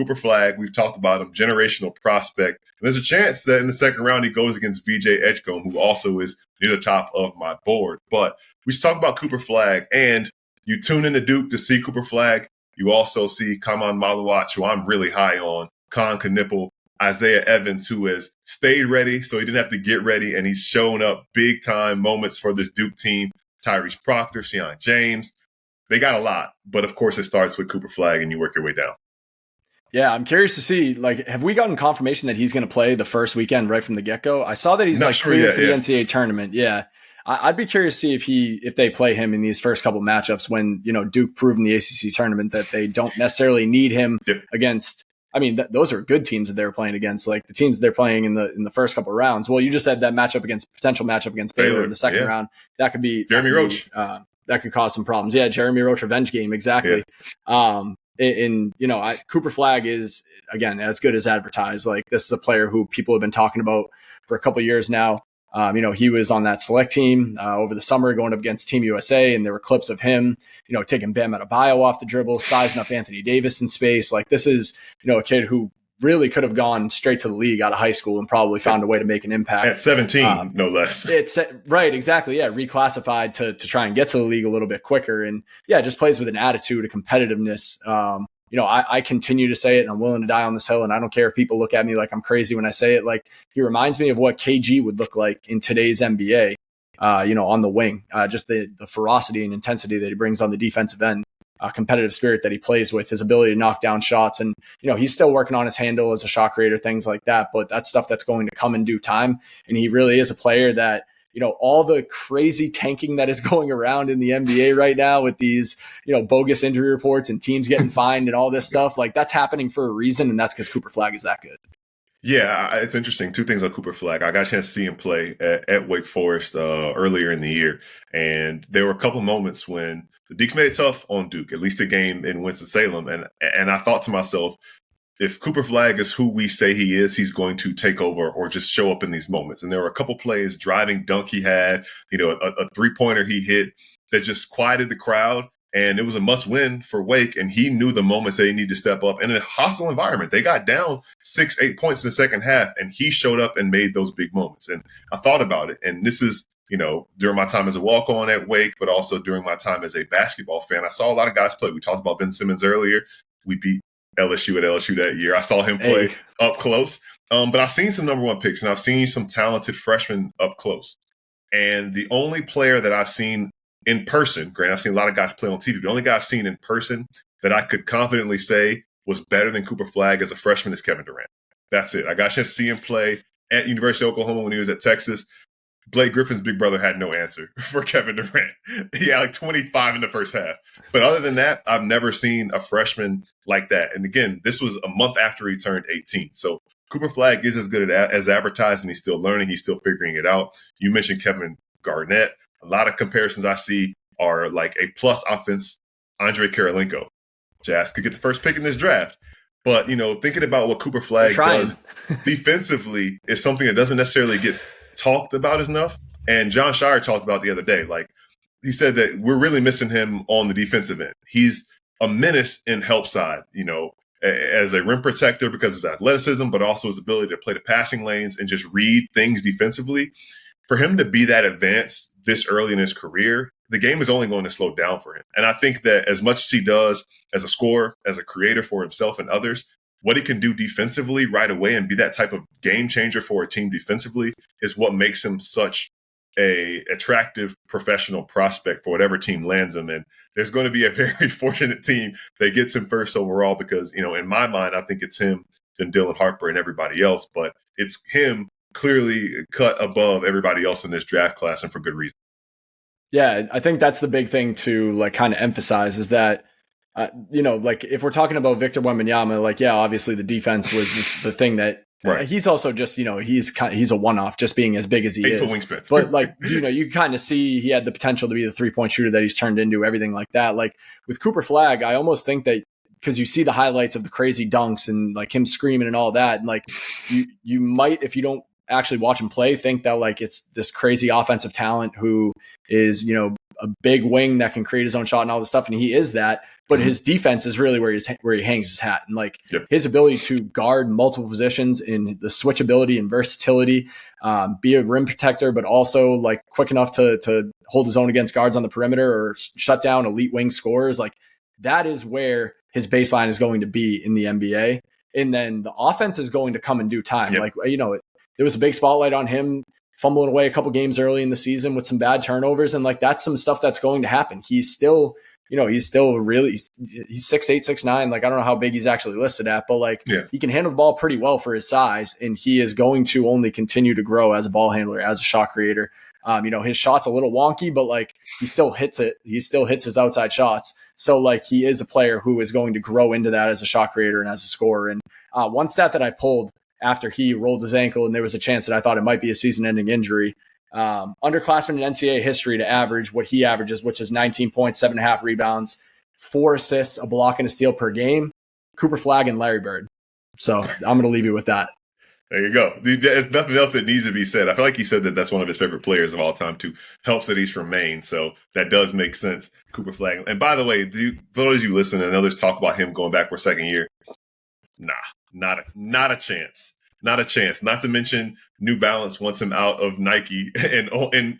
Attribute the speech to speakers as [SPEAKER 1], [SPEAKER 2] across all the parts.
[SPEAKER 1] Cooper Flagg, we've talked about him, generational prospect. And there's a chance that in the second round he goes against VJ Edgecombe, who also is near the top of my board. But we should talk about Cooper Flagg, and you tune into Duke to see Cooper Flagg. You also see Kaman Maluach, who I'm really high on, Khan Knipple, Isaiah Evans, who has stayed ready, so he didn't have to get ready, and he's shown up big-time moments for this Duke team. Tyrese Proctor, Shion James. They got a lot, but of course it starts with Cooper Flagg, and you work your way down.
[SPEAKER 2] Yeah, I'm curious to see, like, have we gotten confirmation that he's going to play the first weekend right from the get-go? I saw that he's cleared for the NCAA tournament. Yeah. I'd be curious to see if they play him in these first couple matchups when, Duke proved in the ACC tournament that they don't necessarily need him against. I mean, those are good teams that they're playing against, like the teams they're playing in the first couple of rounds. Well, you just said that potential matchup against Baylor in the second round. That could be
[SPEAKER 1] Jeremy Roach.
[SPEAKER 2] That could cause some problems. Yeah, Jeremy Roach revenge game, exactly. Yeah. Cooper Flagg is, again, as good as advertised. Like, this is a player who people have been talking about for a couple of years now. He was on that select team over the summer going up against Team USA, and there were clips of him, taking Bam Adebayo off the dribble, sizing up Anthony Davis in space. Like, this is, a kid who really could have gone straight to the league out of high school and probably found a way to make an impact.
[SPEAKER 1] At 17, no less.
[SPEAKER 2] It's right, exactly. Yeah, reclassified to try and get to the league a little bit quicker. And yeah, just plays with an attitude, a competitiveness. I continue to say it, and I'm willing to die on this hill, and I don't care if people look at me like I'm crazy when I say it. Like, he reminds me of what KG would look like in today's NBA, on the wing. Just the ferocity and intensity that he brings on the defensive end, competitive spirit that he plays with, his ability to knock down shots. And, he's still working on his handle as a shot creator, things like that. But that's stuff that's going to come in due time. And he really is a player that, all the crazy tanking that is going around in the NBA right now with these, bogus injury reports and teams getting fined and all this stuff, like, that's happening for a reason. And that's because Cooper Flagg is that good.
[SPEAKER 1] Yeah, it's interesting. Two things on Cooper Flagg. I got a chance to see him play at Wake Forest earlier in the year. And there were a couple moments when the Deeks made it tough on Duke, at least a game in Winston-Salem. And I thought to myself, if Cooper Flagg is who we say he is, he's going to take over or just show up in these moments. And there were a couple plays, driving dunk he had, a three-pointer he hit that just quieted the crowd. And it was a must-win for Wake, and he knew the moments that he needed to step up. And in a hostile environment, they got down 6-8 points in the second half, and he showed up and made those big moments. And I thought about it, and this is, during my time as a walk-on at Wake, but also during my time as a basketball fan. I saw a lot of guys play. We talked about Ben Simmons earlier. We beat LSU at LSU that year. I saw him play up close. But I've seen some number one picks, and I've seen some talented freshmen up close. And the only player that I've seen in person, granted, I've seen a lot of guys play on TV, the only guy I've seen in person that I could confidently say was better than Cooper Flagg as a freshman is Kevin Durant. That's it. I got a chance to see him play at University of Oklahoma when he was at Texas. Blake Griffin's big brother had no answer for Kevin Durant. He had like 25 in the first half. But other than that, I've never seen a freshman like that. And again, this was a month after he turned 18. So Cooper Flagg is as good as advertised, and he's still learning. He's still figuring it out. You mentioned Kevin Garnett. A lot of comparisons I see are like a plus offense, Andre Karolinko. Jazz could get the first pick in this draft. But, thinking about what Cooper Flagg does defensively is something that doesn't necessarily get talked about enough. And John Shire talked about the other day. Like, he said that we're really missing him on the defensive end. He's a menace in help side, as a rim protector because of his athleticism, but also his ability to play the passing lanes and just read things defensively. For him to be that advanced this early in his career, the game is only going to slow down for him. And I think that as much as he does as a scorer, as a creator for himself and others, what he can do defensively right away and be that type of game changer for a team defensively is what makes him such a attractive professional prospect for whatever team lands him. And there's going to be a very fortunate team that gets him first overall because, in my mind, I think it's him, then Dylan Harper and everybody else. But it's him clearly cut above everybody else in this draft class, and for good reason.
[SPEAKER 2] Yeah, I think that's the big thing to kind of emphasize is that, if we're talking about Victor Wembanyama, obviously the defense was the thing that right. He's also just, he's a one-off just being as big as he is.
[SPEAKER 1] Wingspan.
[SPEAKER 2] But you kind of see he had the potential to be the 3-point shooter that he's turned into, everything like that. Like with Cooper Flagg, I almost think that because you see the highlights of the crazy dunks and him screaming and all that. And you might, if you don't actually watch him play, think that it's this crazy offensive talent who is, a big wing that can create his own shot and all this stuff, and he is that. But his defense is really where he hangs his hat, and like his ability to guard multiple positions in the switchability and versatility, be a rim protector, but also like quick enough to hold his own against guards on the perimeter or shut down elite wing scorers. Like that is where his baseline is going to be in the NBA. And then the offense is going to come in due time. Like, there was a big spotlight on him fumbling away a couple games early in the season with some bad turnovers. And like, that's some stuff that's going to happen. He's still really, he's 6'8", 6'9". Like, I don't know how big he's actually listed at, but like he can handle the ball pretty well for his size. And he is going to only continue to grow as a ball handler, as a shot creator. His shot's a little wonky, but like he still hits it. He still hits his outside shots. So like he is a player who is going to grow into that as a shot creator and as a scorer. And one stat that I pulled after he rolled his ankle and there was a chance that I thought it might be a season-ending injury, underclassmen in NCAA history to average what he averages, which is 19 points, 7.5 rebounds, 4 assists, a block and a steal per game, Cooper Flagg and Larry Bird. So I'm going to leave you with that.
[SPEAKER 1] There you go. There's nothing else that needs to be said. I feel like he said that that's one of his favorite players of all time, too. Helps that he's from Maine, so that does make sense, Cooper Flagg. And by the way, for those of you listening and others talk about him going back for a second year, nah, not a chance. Not a chance. Not to mention New Balance wants him out of Nike and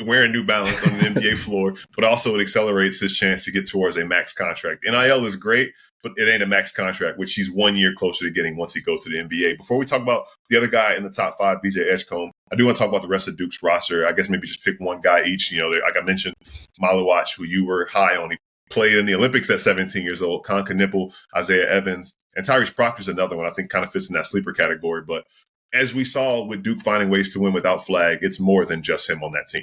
[SPEAKER 1] wearing New Balance on the NBA floor, but also it accelerates his chance to get towards a max contract. NIL is great, but it ain't a max contract, which he's 1 year closer to getting once he goes to the NBA. Before we talk about the other guy in the top 5, BJ Edgecombe, I do want to talk about the rest of Duke's roster. I guess maybe just pick one guy each. Like I mentioned, Malawach, who you were high on. He played in the Olympics at 17 years old. Conka Nipple, Isaiah Evans, and Tyrese Proctor's another one I think kind of fits in that sleeper category. But as we saw with Duke finding ways to win without Flagg, it's more than just him on that team.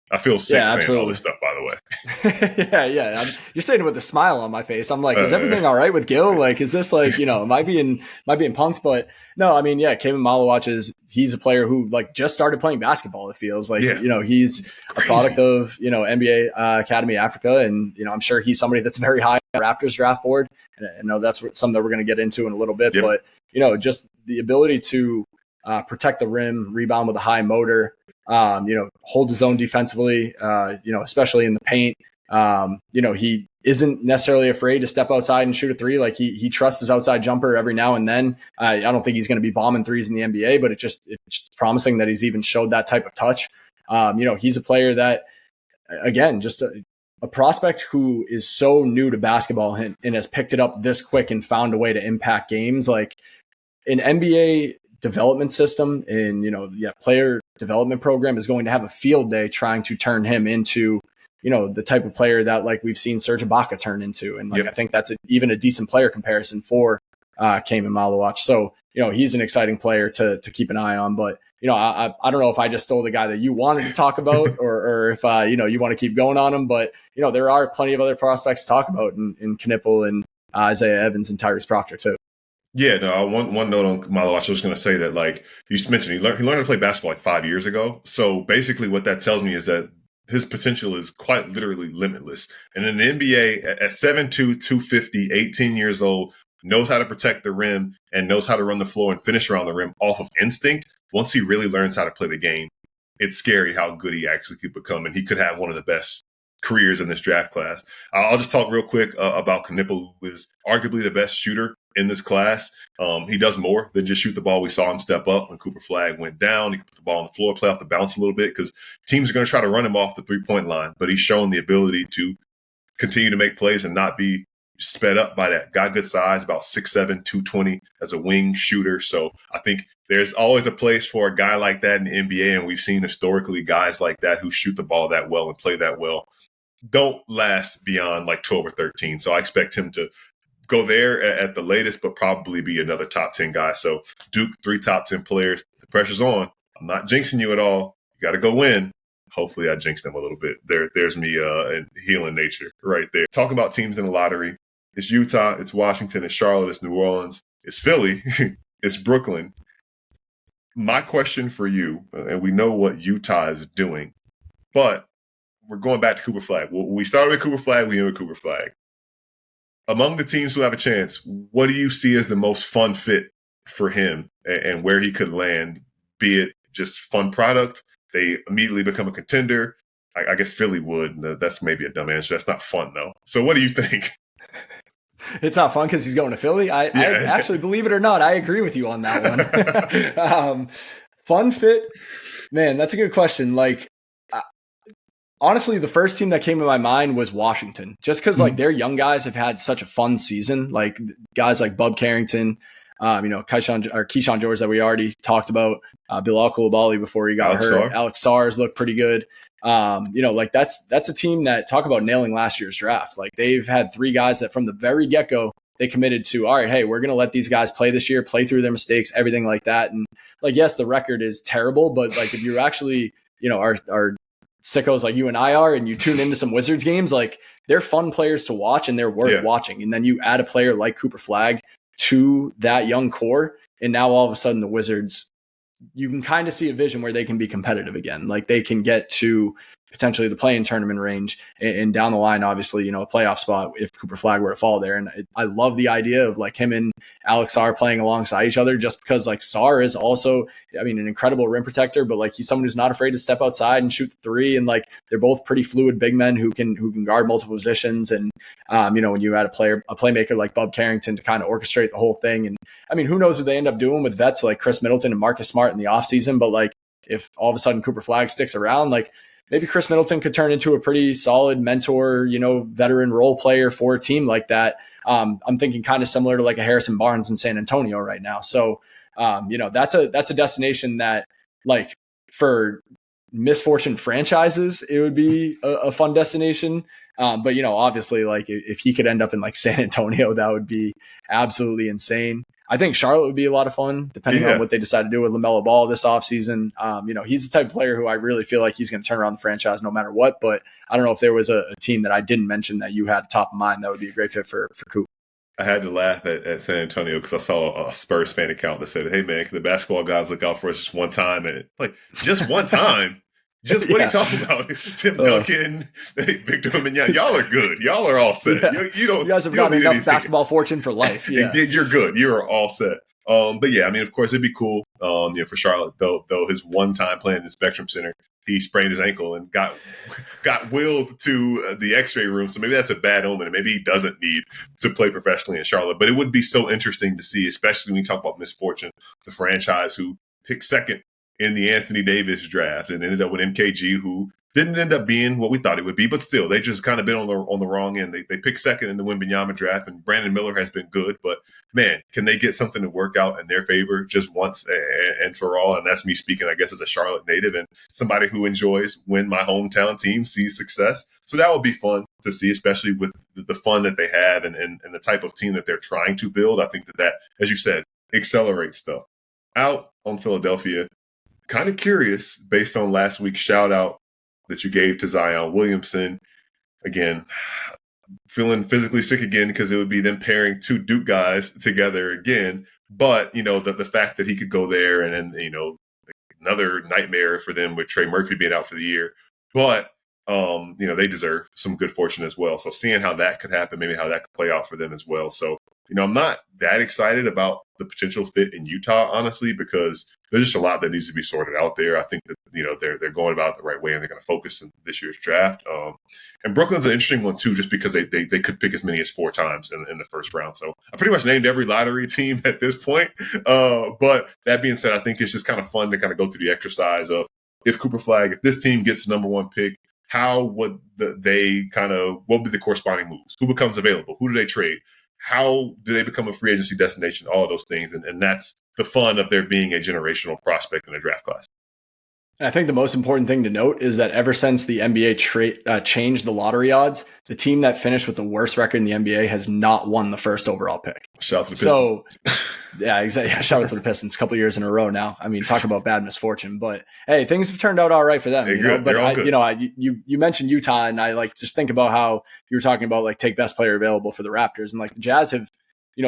[SPEAKER 1] I feel sick saying all this stuff, by the way.
[SPEAKER 2] Yeah. You're saying it with a smile on my face. I'm like, is everything all right with Gil? Like, is this like, am I being punked? But no, I mean, yeah, Kevin Malawach he's a player who like just started playing basketball. It feels like, he's a product of, NBA Academy Africa. And, I'm sure he's somebody that's very high on the Raptors draft board. And I know that's something that we're going to get into in a little bit, but, just the ability to protect the rim, rebound with a high motor, hold his own defensively, especially in the paint. He isn't necessarily afraid to step outside and shoot a three. Like he trusts his outside jumper every now and then. I don't think he's going to be bombing threes in the NBA, but it's promising that he's even showed that type of touch. He's a player that, again, just a prospect who is so new to basketball and has picked it up this quick and found a way to impact games. Like an NBA development system and player development program is going to have a field day trying to turn him into the type of player that like we've seen Serge Ibaka turn into, and like I think that's even a decent player comparison for Kevin Malawach. So he's an exciting player to keep an eye on. But I don't know if I just stole the guy that you wanted to talk about or if you want to keep going on him. But there are plenty of other prospects to talk about in Knipple and Isaiah Evans and Tyrese Proctor too.
[SPEAKER 1] Yeah, no. One note on Malawach, I was just going to say that, like you mentioned, he learned to play basketball like 5 years ago. So basically, what that tells me is that his potential is quite literally limitless. And in the NBA, at 7'2", 250, 18 years old, knows how to protect the rim and knows how to run the floor and finish around the rim off of instinct. Once he really learns how to play the game, it's scary how good he actually could become, and he could have one of the best careers in this draft class. I'll just talk real quick about Knipple, who is arguably the best shooter in this class. He does more than just shoot the ball. We saw him step up when Cooper Flagg went down. He could put the ball on the floor, play off the bounce a little bit because teams are going to try to run him off the three-point line. But he's shown the ability to continue to make plays and not be sped up by that. Got good size, about 6'7", 220 as a wing shooter. So I think there's always a place for a guy like that in the NBA, and we've seen historically guys like that who shoot the ball that well and play that well don't last beyond like 12 or 13. So I expect him to go there at the latest, but probably be another top 10 guy. So Duke, 3 top 10 players. The pressure's on. I'm not jinxing you at all. You got to go win. Hopefully I jinxed them a little bit. There's me in healing nature right there. Talking about teams in the lottery. It's Utah, it's Washington, it's Charlotte, it's New Orleans, it's Philly, it's Brooklyn. My question for you, and we know what Utah is doing, but we're going back to Cooper Flagg. We started with Cooper Flagg, we end with Cooper Flagg. Among the teams who have a chance, what do you see as the most fun fit for him and where he could land, be it just fun product, they immediately become a contender, I guess Philly would. That's maybe a dumb answer. That's not fun though. So what do you think?
[SPEAKER 2] It's not fun because he's going to Philly. I actually, believe it or not, I agree with you on that one. Fun fit, man. That's a good question. Like, honestly, the first team that came to my mind was Washington, just because like their young guys have had such a fun season. Like guys like Bub Carrington, Keyshawn George that we already talked about, Bilal Coulibaly before he got hurt. Alex Sars looked pretty good. Like that's a team that, talk about nailing last year's draft. Like they've had 3 guys that from the very get-go, they committed to, all right, hey, we're going to let these guys play this year, play through their mistakes, everything like that. And like, yes, the record is terrible, but like if you actually, are sickos like you and I are, and you tune into some Wizards games, like they're fun players to watch and they're worth watching. And then you add a player like Cooper Flagg to that young core, and now all of a sudden the Wizards, you can kind of see a vision where they can be competitive again. Like they can get to potentially the play-in tournament range, and down the line, obviously, a playoff spot if Cooper Flagg were to fall there. And I love the idea of like him and Alex Sarr playing alongside each other, just because like Sarr is also, an incredible rim protector, but like he's someone who's not afraid to step outside and shoot the 3. And like, they're both pretty fluid big men who can guard multiple positions. And, when you add a playmaker like Bub Carrington to kind of orchestrate the whole thing. And who knows what they end up doing with vets like Chris Middleton and Marcus Smart in the offseason. But like, if all of a sudden Cooper Flagg sticks around, like, maybe Chris Middleton could turn into a pretty solid mentor, veteran role player for a team like that. I'm thinking kind of similar to like a Harrison Barnes in San Antonio right now. So, that's a destination that, like, for misfortune franchises, it would be a fun destination. But obviously, like if he could end up in like San Antonio, that would be absolutely insane. I think Charlotte would be a lot of fun, depending on what they decide to do with LaMelo Ball this offseason. He's the type of player who I really feel like he's going to turn around the franchise no matter what. But I don't know if there was a team that I didn't mention that you had top of mind that would be a great fit for Coop.
[SPEAKER 1] I had to laugh at San Antonio because I saw a Spurs fan account that said, "Hey man, can the basketball guys look out for us just one time?" And like, just one time. Just what are you talking about? Tim Duncan, Victor Wembanyama, y'all are good. Y'all are all set.
[SPEAKER 2] Yeah. You guys have got enough basketball fortune for life. Yeah.
[SPEAKER 1] You're good. You're all set. But yeah, of course, it'd be cool. For Charlotte, though his one time playing in the Spectrum Center, he sprained his ankle and got willed to the X-ray room. So maybe that's a bad omen, and maybe he doesn't need to play professionally in Charlotte. But it would be so interesting to see, especially when you talk about misfortune, the franchise who picked second in the Anthony Davis draft and ended up with MKG, who didn't end up being what we thought it would be, but still, they just kind of been on the wrong end. They picked second in the Wembanyama draft, and Brandon Miller has been good, but man, can they get something to work out in their favor just once and for all? And that's me speaking, I guess, as a Charlotte native and somebody who enjoys when my hometown team sees success. So that would be fun to see, especially with the fun that they have and the type of team that they're trying to build. I think that, as you said, accelerates stuff. Out on Philadelphia, kind of curious, based on last week's shout out that you gave to Zion Williamson. Again, feeling physically sick again because it would be them pairing 2 Duke guys together again. But, the fact that he could go there and another nightmare for them with Trey Murphy being out for the year. But, they deserve some good fortune as well. So seeing how that could happen, maybe how that could play out for them as well. So, I'm not that excited about the potential fit in Utah, honestly, because there's just a lot that needs to be sorted out there. I think that, they're going about it the right way and they're going to focus in this year's draft. And Brooklyn's an interesting one, too, just because they could pick as many as 4 times in the first round. So I pretty much named every lottery team at this point. But that being said, I think it's just kind of fun to kind of go through the exercise of if this team gets the number 1 pick, how would what would be the corresponding moves? Who becomes available? Who do they trade? How do they become a free agency destination? All of those things. And that's the fun of there being a generational prospect in a draft class.
[SPEAKER 2] And I think the most important thing to note is that ever since the NBA changed the lottery odds, the team that finished with the worst record in the NBA has not won the first overall pick.
[SPEAKER 1] Shout out to the Pistons.
[SPEAKER 2] So, yeah, exactly. Yeah, shout out to the Pistons. A couple of years in a row now. Talk about bad misfortune. But hey, things have turned out all right for them. But you mentioned Utah, and I just think about how you were talking about take best player available for the Raptors, and the Jazz have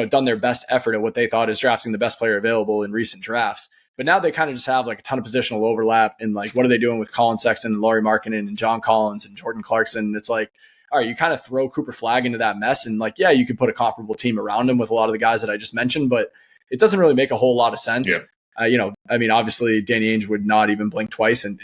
[SPEAKER 2] done their best effort at what they thought is drafting the best player available in recent drafts. But now they kind of just have a ton of positional overlap. And what are they doing with Colin Sexton and Lauri Markkanen and John Collins and Jordan Clarkson? It's all right, you kind of throw Cooper Flagg into that mess. And you could put a comparable team around him with a lot of the guys that I just mentioned, but it doesn't really make a whole lot of sense.
[SPEAKER 1] Yeah.
[SPEAKER 2] Obviously Danny Ainge would not even blink twice and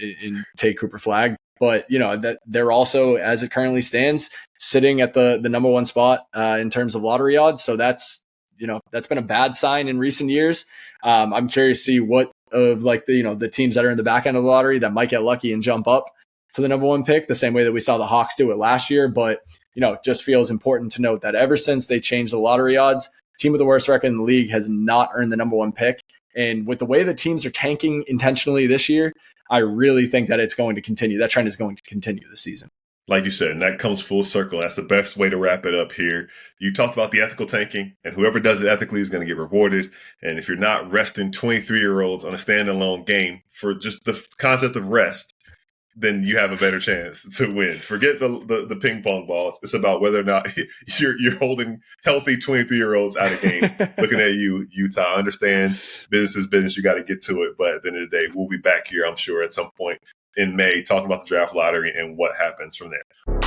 [SPEAKER 2] take Cooper Flagg. But that they're also, as it currently stands, sitting at the number one spot in terms of lottery odds. So that's been a bad sign in recent years. I'm curious to see what of like the teams that are in the back end of the lottery that might get lucky and jump up to the number one pick, the same way that we saw the Hawks do it last year. But it just feels important to note that ever since they changed the lottery odds, team with the worst record in the league has not earned the number one pick. And with the way the teams are tanking intentionally this year, I really think that it's going to continue. That trend is going to continue this season.
[SPEAKER 1] Like you said, and that comes full circle. That's the best way to wrap it up here. You talked about the ethical tanking, and whoever does it ethically is going to get rewarded. And if you're not resting 23-year-olds on a standalone game for just the concept of rest, then you have a better chance to win. Forget the ping pong balls. It's about whether or not you're holding healthy 23-year-olds out of games. Looking at you, Utah. I understand business is business. You got to get to it. But at the end of the day, we'll be back here, I'm sure, at some point in May talking about the draft lottery and what happens from there.